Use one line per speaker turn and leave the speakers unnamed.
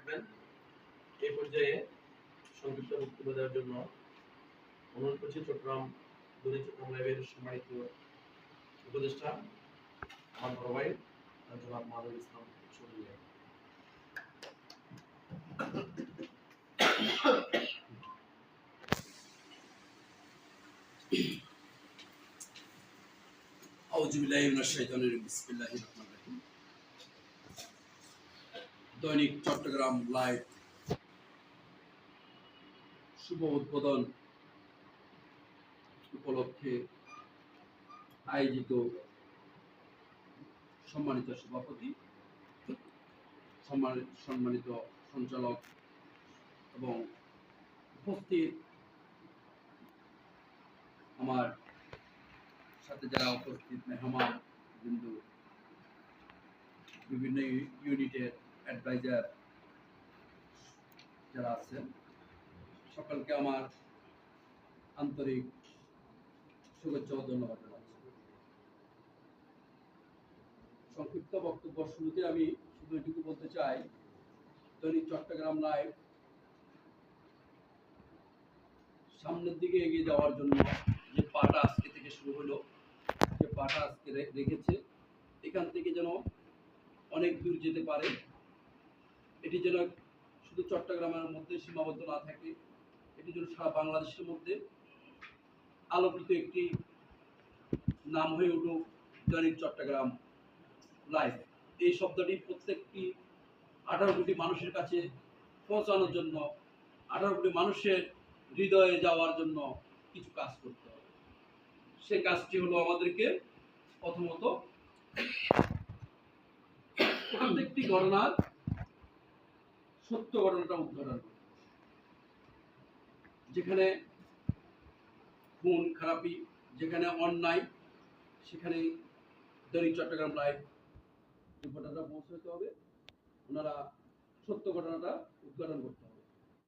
থাকবেন। এই পর্যায়ে সংক্ষিপ্ত বক্তব্য দেওয়ার জন্য অনুরোধ করছি চট্টগ্রাম লাইভের সম্মানিত উপদেষ্টা আমার বড় ভাই জনাব মাহবুব ইসলাম চৌধুরী।
দৈনিক চট্টগ্রাম লাইভ শুভ উদ্বোধন উপলক্ষে আয়োজিত সম্মানিত সভাপতি, সম্মানিত সঞ্চালক এবং উপস্থিত আমার সাথে যারা উপস্থিত মেহমান বিন্দু, বিভিন্ন ইউনিটের অ্যাডভাইজার যারা আছেন, সকলকে আমার আন্তরিক শুভেচ্ছা ও ধন্যবাদ জানাচ্ছি। সংক্ষিপ্ত বক্তব্য শুরুতে আমি শুধু এটুকু বলতে চাই, দৈনিক চট্টগ্রাম লাইভ সামনের দিকে এগিয়ে যাওয়ার জন্য যে পাটা আজকে থেকে শুরু হলো, যে পাটা আজকে রেখেছে, এখান থেকে যেন অনেক দূর যেতে পারে, এটি যেন শুধু চট্টগ্রামের মধ্যে সীমাবদ্ধ না থাকে, এটি যেন সারা বাংলাদেশের মধ্যে আলোকিত একটি নাম হয়ে উঠুক দৈনিক চট্টগ্রাম লাইভ। এই শব্দটি প্রত্যেকটি 18 কোটি মানুষের কাছে পৌঁছানোর জন্য, 18 কোটি মানুষের হৃদয়ে যাওয়ার জন্য কিছু কাজ করতে হবে। সেই কাজটি হলো আমাদেরকে প্রথমত প্রত্যেকটি ঘটনার সত্য ঘটনাটা উদ্ঘাটন করতে হবে। যেখানে খুন খারাপি, যেখানে অন্যায়, সেখানে দৈনিক চট্টগ্রাম লাইভ রিপোর্টাররা পৌঁছাতে হবে, ওনারা সত্য ঘটনাটা উদ্ঘাটন করতে হবে।